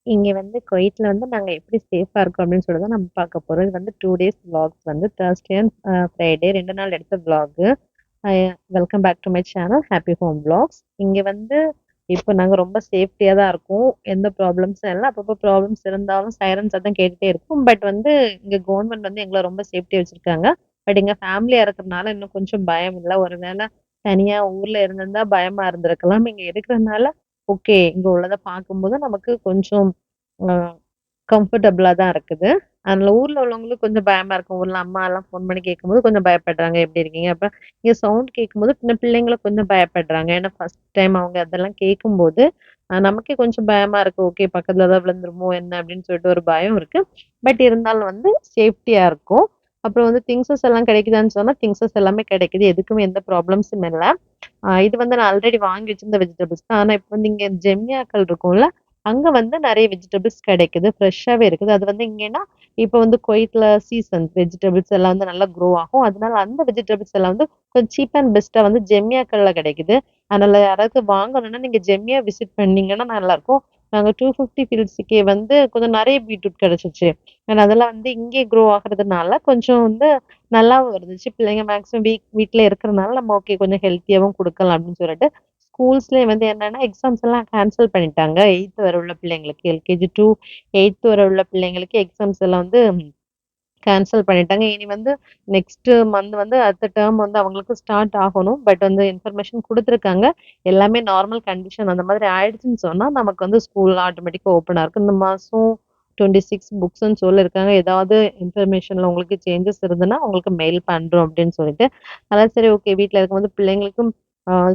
இங்க வந்து குவைத்ல வந்து நாங்க எப்படி சேஃபா இருக்கோம் அப்படின்னு சொல்லி தான் நம்ம பார்க்க போறோம். இது வந்து 2 டேஸ் விளாக்ஸ் வந்து Thursday அண்ட் ஃப்ரைடே 2 நாள் எடுத்த vlog. Uh welcome back to my channel happy home vlogs. இங்க வந்து இப்போ நாங்க ரொம்ப சேஃப்டியா தான் இருக்கோம். எந்த ப்ராப்ளம்ஸும் இல்ல. அப்பப்போ ப்ராப்ளம்ஸ் இருந்தாலும் சைரன் சத்தம் கேட்டுட்டே இருக்கும். பட் வந்து இங்க கவர்மெண்ட் வந்து எங்கள ரொம்ப சேஃப்டியா வச்சிருக்காங்க. பட் எங்க ஃபேமிலியா இருக்கிறனால இன்னும் கொஞ்சம் பயம் இல்ல. ஒருவேளை தனியா ஊர்ல இருந்திருந்தா பயமா இருந்திருக்கலாம். இங்க இருக்கிறதுனால ஓகே. இங்க உள்ளத பார்க்கும்போது நமக்கு கொஞ்சம் அ கம்ஃபர்டபுளா தான் இருக்குது. அதனால ஊர்ல உள்ளவங்களுக்கு கொஞ்சம் பயமா இருக்கும். ஊர்ல அம்மாலாம் ஃபோன் பண்ணி கேட்கும்போது கொஞ்சம் பயப்படுறாங்க. எப்படி இருக்கீங்க? அப்ப இங்க சவுண்ட் கேட்கும்போது பின்ன பிள்ளைங்களும் கொஞ்சம் பயப்படுறாங்க. ஏன்னா ஃபர்ஸ்ட் டைம் அவங்க அதெல்லாம் கேட்கும்போது, நமக்கே கொஞ்சம் பயமா இருக்கு. ஓகே பக்கத்துல ஏதாவது விழுந்துருமோ என்ன அப்படின்னு சொல்லிட்டு ஒரு பயம் இருக்கு. பட் இருந்தாலும் வந்து சேஃப்டியா இருக்கும். அப்புறம் வந்து திங்ஸஸ் எல்லாம் கிடைக்குதான்னு சொன்னா, திங்ஸஸ் எல்லாமே கிடைக்குது. எதுக்குமே எந்த ப்ராப்ளம்ஸும் இல்ல. இது வந்து நான் ஆல்ரெடி வாங்கி வச்சிருந்த வெஜிடபிள்ஸ் தான். ஆனா இப்ப வந்து இங்க ஜெம்னியாக்கள் இருக்கும்ல, அங்க வந்து நெறைய வெஜிடபிள்ஸ் கிடைக்குது. ஃப்ரெஷ்ஷாவே இருக்குது. அது வந்து இங்கன்னா, இப்ப வந்து குவைத்ல சீசன்ஸ் வெஜிடபிள்ஸ் எல்லாம் வந்து நல்லா க்ரோ ஆகும். அதனால அந்த வெஜிடபிள்ஸ் எல்லாம் வந்து கொஞ்சம் சீப் அண்ட் பெஸ்ட்டா வந்து ஜெம்னியாக்கள்ல கிடைக்குது. அதனால யாராவது வாங்கணும்னா நீங்க ஜெம்னியா விசிட் பண்ணீங்கன்னா நல்லாருக்கும். நாங்க 250 ஃபீல்ட்ஸ்க்கே வந்து கொஞ்சம் நெறைய பீட்ரூட் கிடைச்சுச்சு. ஏன்னா அதெல்லாம் வந்து இங்கே க்ரோ ஆகுறதுனால கொஞ்சம் வந்து நல்லாவும் இருந்துச்சு. பிள்ளைங்க மேக்ஸிமம் வீட்ல இருக்கிறனால நம்ம ஓகே கொஞ்சம் ஹெல்த்தியாவும் குடுக்கலாம் அப்படின்னு சொல்லிட்டு, ஸ்கூல்ஸ்லயே வந்து என்னன்னா எக்ஸாம்ஸ் எல்லாம் கேன்சல் பண்ணிட்டாங்க. 8த் வரை உள்ள பிள்ளைங்களுக்கு. எல்கேஜி டூ 8த் வரை உள்ள பிள்ளைங்களுக்கு எக்ஸாம்ஸ் எல்லாம் வந்து கேன்சல் பண்ணிட்டாங்க. இனி வந்து நெக்ஸ்ட் மந்த் வந்து அடுத்த டெர்ம் வந்து அவங்களுக்கு ஸ்டார்ட் ஆகணும். பட் வந்து இன்ஃபர்மேஷன் குடுத்துருக்காங்க. எல்லாமே நார்மல் கண்டிஷன் அந்த மாதிரி ஆயிடுச்சுன்னு சொன்னா, நமக்கு வந்து ஸ்கூல் ஆட்டோமேட்டிக்கா ஓப்பனா இருக்கும். இந்த மாசம் 26 புக்ஸ்ன்னு சொல்லியிருக்காங்க. ஏதாவது இன்ஃபர்மேஷன்ல உங்களுக்கு சேஞ்சஸ் இருந்ததுன்னா, உங்களுக்கு மெயில் பண்றோம் அப்படின்னு சொல்லிட்டு. அதான் சரி ஓகே வீட்ல இருக்கும்போது பிள்ளைங்களுக்கும்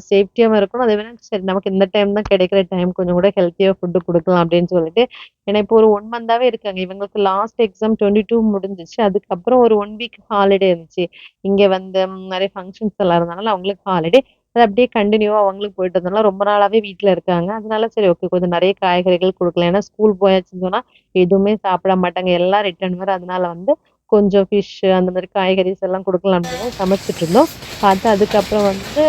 சேஃப்டியாவும் இருக்கணும். அதே வேணா சரி நமக்கு இந்த டைம் தான் கிடைக்கிற டைம் கொஞ்சம் கூட ஹெல்த்தியா ஃபுட் குடுக்கலாம் அப்படின்னு சொல்லிட்டு ஏன்னா இப்போ ஒரு 1 மந்தாவே இருக்காங்க. இவங்களுக்கு லாஸ்ட் எக்ஸாம் 22 முடிஞ்சுச்சு. அதுக்கப்புறம் ஒரு 1 வீக் ஹாலிடே இருந்துச்சு. இங்க வந்து நெறைய ஃபங்ஷன்ஸ் எல்லாம் இருந்தனால அவங்களுக்கு ஹாலிடே. அது அப்படியே கன்டினியூவா அவங்களுக்கு போயிட்டு இருந்தனால ரொம்ப நாளாவே வீட்ல இருக்காங்க. அதனால சரி ஓகே கொஞ்சம் நெறைய காய்கறிகள் குடுக்கலாம். ஏன்னா ஸ்கூல் போயாச்சுன்னு சொன்னா எதுவுமே சாப்பிட மாட்டாங்க. எல்லாம் ரிட்டர்ன் வர அதனால வந்து கொஞ்சம் ஃபிஷ் அந்த மாரி காய்கறிஸ் எல்லாம் குடுக்கலாம் அப்படின்னு தான் சமைச்சுட்டு இருந்தோம். பார்த்தா அதுக்கப்புறம் வந்து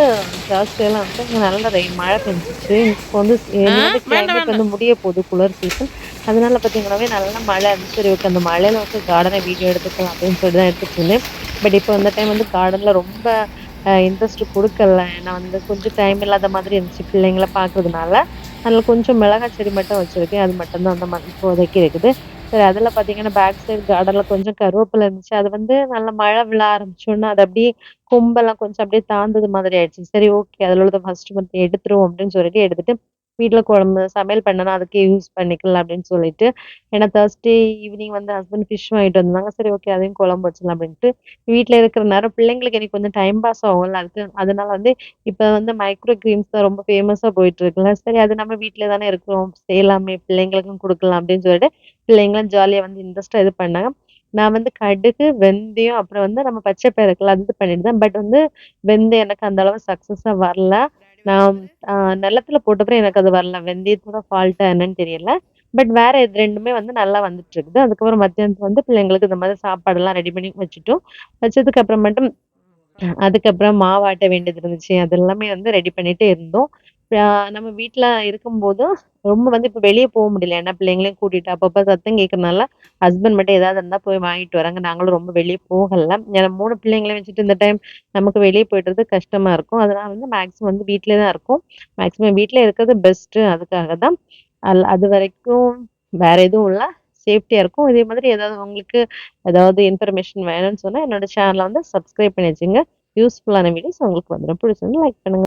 தேர்ஸ்டேலாம் வந்து இங்க நல்ல மழை பெஞ்சுச்சு. இப்போ வந்து இனி வந்து வேண்டாம் கிளைமேட் வந்து வேண்டாம். முடிய போகுது குளிர் சீசன். அதனால பார்த்தீங்கன்னாவே நல்ல மழை இருந்துச்சு. சரி ஓகே அந்த மழையில வந்து கார்டன வீடியோ எடுத்துக்கலாம் அப்படின்னு சொல்லிட்டு தான் எடுத்துட்டு இருந்தேன். பட் இப்போ இந்த டைம் வந்து கார்டன்ல ரொம்ப இன்ட்ரெஸ்ட் குடுக்கல. ஏன்னா வந்து கொஞ்சம் டைம் இல்லாத மாதிரி இருந்துச்சு பிள்ளைங்கள பார்க்கறதுனால. அதனால கொஞ்சம் மிளகாய் செடி மட்டும் வச்சிருக்கேன். அது மட்டும் தான் அந்த இப்போதைக்கு இருக்குது. சரி அதில பார்த்தீங்கன்னா, பேக் சைடு கார்டன்ல கொஞ்சம் கருவேப்பில இருந்துச்சு. அது வந்து நல்ல மழை விழ ஆரம்பிச்சோனே, அது அப்படியே கொம்பெல்லாம் கொஞ்சம் அப்படியே தாழ்ந்தது மாதிரி ஆயிடுச்சு. சரி ஓகே. அதில உள்ளத ஃபர்ஸ்ட் மட்டும் எடுத்துருவோம் அப்படின்னு சொல்லிட்டு எடுத்துட்டு, வீட்ல குழம்பு சமையல் பண்ணனா அதுக்கே யூஸ் பண்ணிக்கலாம் அப்படின்னு சொல்லிட்டு, ஏன்னா Thursday ஈவினிங் வந்து ஹஸ்பண்ட் ஃபிஷ் வாங்கிட்டு வந்தாங்க. சரி ஓகே அதையும் குழம்பு வச்சிடலாம் அப்படின்ட்டு, வீட்ல இருக்கிற நேரம் பிள்ளைங்களுக்கு எனக்கு கொஞ்சம் டைம் பாஸ் ஆகும்ல. அதனால வந்து இப்ப வந்து மைக்ரோ கிரீம்ஸ் தான் ரொம்ப ஃபேமஸா போயிட்டு இருக்குல்ல. சரி அது நம்ம வீட்ல தானே இருக்கிறோம். செய்யலாமே பிள்ளைங்களுக்கும் குடுக்கலாம் அப்படின்னு சொல்லிட்டு, பிள்ளைங்களும் ஜாலியா வந்து இன்ட்ரெஸ்ட்டா இது பண்ணாங்க. நான் வந்து கடுகு, வெந்தயம் அப்புறம் வந்து நம்ம பச்சை பயிறு இருக்குல்ல, அது இது பண்ணியிருந்தேன். பட் வந்து வெந்தயம் எனக்கு அந்த அளவு சக்சஸா வரல. நான் நிலத்துல போட்டப்பறம் எனக்கு அது வரல. வெந்தயத்தோட ஃபால்ட்டா என்னன்னு தெரியல. பட் வேற இது 2மே வந்து நல்லா வந்துட்டு இருக்குது. அதுக்கப்புறம் மத்தியானத்துக்கு வந்து பிள்ளைங்களுக்கு இந்த மாதிரி சாப்பாடெல்லாம் ரெடி பண்ணி வச்சுட்டோம். வச்சதுக்கு அப்புறமேட்டு அதுக்கப்புறம் மாவு ஆட்ட வேண்டியது இருந்துச்சு. அது எல்லாமே வந்து ரெடி பண்ணிட்டே இருந்தோம். அ நம்ம வீட்ல இருக்கும்போது, ரொம்ப வந்து இப்ப வெளிய போ முடியல. ஏன்னா பிள்ளைங்களையும் கூட்டிட்டு அப்பப்ப சத்தம் கேட்கறனால, ஹஸ்பண்ட் மட்டும் ஏதாவது இருந்தா போய் வாங்கிட்டு வராங்க. நாங்களும் ரொம்ப வெளிய போகல. ஏன்னா 3 பிள்ளைங்களையும் வச்சுட்டு இந்த டைம் நமக்கு வெளிய போயிட்டு வரது கஷ்டமா இருக்கும். அதனால வந்து மேக்ஸிமம் வந்து வீட்லயே தான் இருக்கோம். மேக்ஸிமம் வீட்ல இருக்கிறது பெஸ்ட்டு. அதுக்காக தான். அதுவரைக்கும் வேற எதுவும் இல்ல. சேஃப்டியா இருக்கும். இதே மாதிரி ஏதாவது உங்களுக்கு ஏதாவது இன்ஃபர்மேஷன் வேணும்னு சொன்னா, என்னோட சேனல வந்து சப்ஸ்கிரைப் பண்ணி வச்சுங்க. யூஸ்ஃபுல்லான வீடியோஸ் உங்களுக்கு வந்துரும். பிடிச்சிருந்தா லைக் பண்ணுங்க.